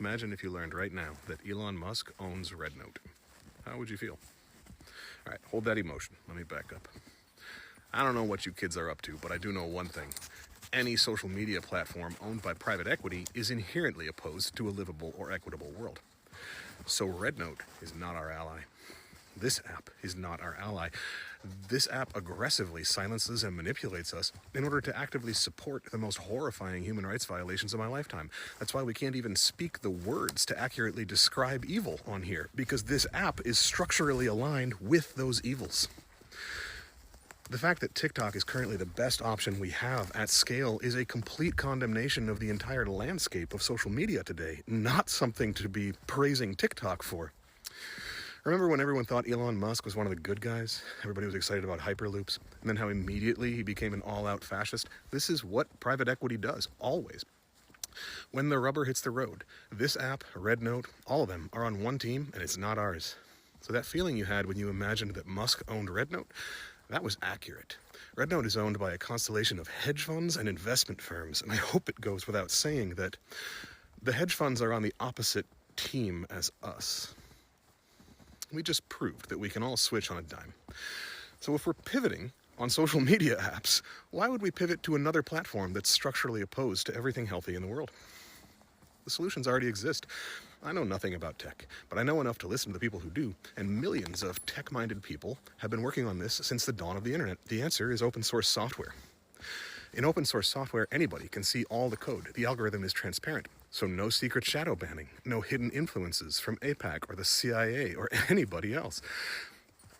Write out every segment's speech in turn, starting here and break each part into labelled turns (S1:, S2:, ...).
S1: Imagine if you learned right now that Elon Musk owns RedNote. How would you feel? All right, hold that emotion. Let me back up. I don't know what you kids are up to, but I do know one thing. Any social media platform owned by private equity is inherently opposed to a livable or equitable world. So RedNote is not our ally. This app is not our ally. This app aggressively silences and manipulates us in order to actively support the most horrifying human rights violations of my lifetime. That's why we can't even speak the words to accurately describe evil on here, because this app is structurally aligned with those evils. The fact that TikTok is currently the best option we have at scale is a complete condemnation of the entire landscape of social media today, not something to be praising TikTok for. Remember when everyone thought Elon Musk was one of the good guys? Everybody was excited about Hyperloops, and then how immediately he became an all-out fascist? This is what private equity does, always. When the rubber hits the road, this app, RedNote, all of them are on one team, and it's not ours. So that feeling you had when you imagined that Musk owned RedNote, that was accurate. RedNote is owned by a constellation of hedge funds and investment firms, and I hope it goes without saying that the hedge funds are on the opposite team as us. We just proved that we can all switch on a dime. So if we're pivoting on social media apps, why would we pivot to another platform that's structurally opposed to everything healthy in the world? The solutions already exist. I know nothing about tech, but I know enough to listen to the people who do, and millions of tech-minded people have been working on this since the dawn of the internet. The answer is open source software. In open source software, anybody can see all the code. The algorithm is transparent, so no secret shadow banning, no hidden influences from AIPAC or the CIA or anybody else.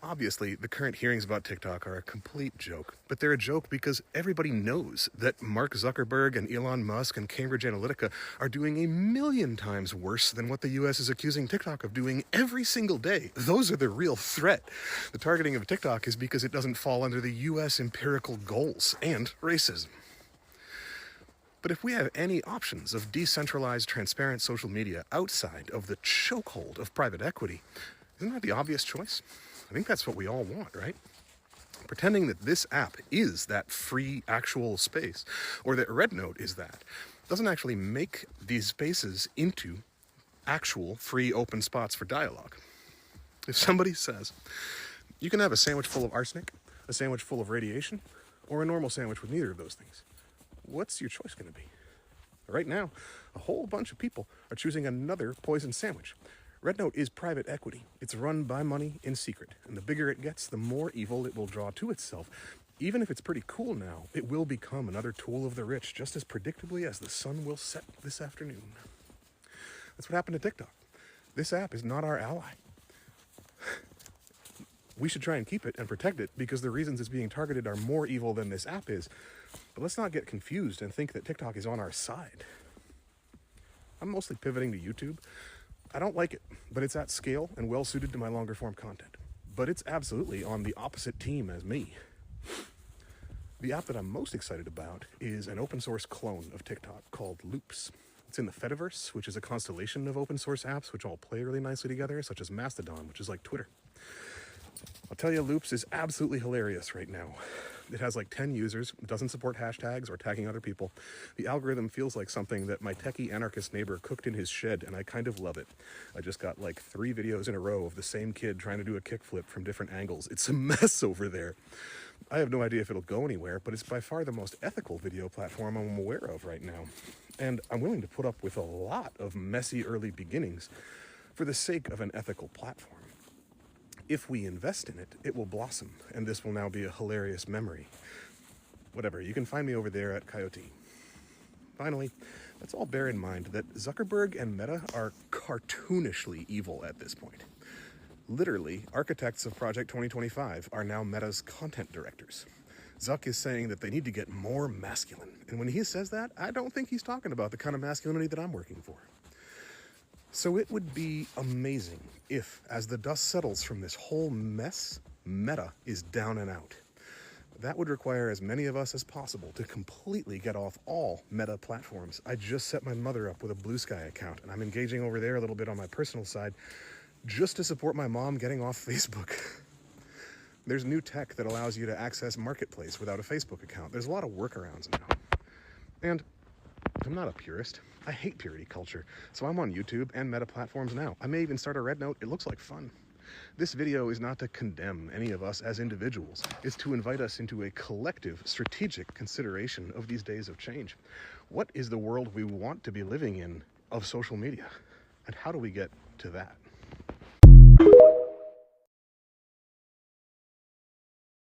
S1: Obviously, the current hearings about TikTok are a complete joke, but they're a joke because everybody knows that Mark Zuckerberg and Elon Musk and Cambridge Analytica are doing a million times worse than what the US is accusing TikTok of doing every single day. Those are the real threat. The targeting of TikTok is because it doesn't fall under the US empirical goals and racism. But if we have any options of decentralized, transparent social media outside of the chokehold of private equity, isn't that the obvious choice? I think that's what we all want, right? Pretending that this app is that free actual space, or that RedNote is that, doesn't actually make these spaces into actual free open spots for dialogue. If somebody says, you can have a sandwich full of arsenic, a sandwich full of radiation, or a normal sandwich with neither of those things, what's your choice going to be? Right now, a whole bunch of people are choosing another poison sandwich. RedNote is private equity. It's run by money in secret, and the bigger it gets, the more evil it will draw to itself. Even if it's pretty cool now, it will become another tool of the rich, just as predictably as the sun will set this afternoon. That's what happened to TikTok. This app is not our ally. We should try and keep it and protect it because the reasons it's being targeted are more evil than this app is. But let's not get confused and think that TikTok is on our side. I'm mostly pivoting to YouTube. I don't like it, but it's at scale and well suited to my longer form content. But it's absolutely on the opposite team as me. The app that I'm most excited about is an open source clone of TikTok called Loops. It's in the Fediverse, which is a constellation of open source apps which all play really nicely together, such as Mastodon, which is like Twitter. I'll tell you, Loops is absolutely hilarious right now. It has like 10 users, it doesn't support hashtags or tagging other people. The algorithm feels like something that my techie anarchist neighbor cooked in his shed, and I kind of love it. I just got like 3 videos in a row of the same kid trying to do a kickflip from different angles. It's a mess over there. I have no idea if it'll go anywhere, but it's by far the most ethical video platform I'm aware of right now. And I'm willing to put up with a lot of messy early beginnings for the sake of an ethical platform. If we invest in it, it will blossom, and this will now be a hilarious memory. Whatever, you can find me over there at Coyote. Finally, let's all bear in mind that Zuckerberg and Meta are cartoonishly evil at this point. Literally, architects of Project 2025 are now Meta's content directors. Zuck is saying that they need to get more masculine, and when he says that, I don't think he's talking about the kind of masculinity that I'm working for. So it would be amazing if, as the dust settles from this whole mess, Meta is down and out. That would require as many of us as possible to completely get off all Meta platforms. I just set my mother up with a Blue Sky account, and I'm engaging over there a little bit on my personal side just to support my mom getting off Facebook. There's new tech that allows you to access Marketplace without a Facebook account. There's a lot of workarounds now. And I'm not a purist. I hate purity culture, so I'm on YouTube and Meta platforms now. I may even start a RedNote. It looks like fun. This video is not to condemn any of us as individuals. It's to invite us into a collective, strategic consideration of these days of change. What is the world we want to be living in of social media? And how do we get to that?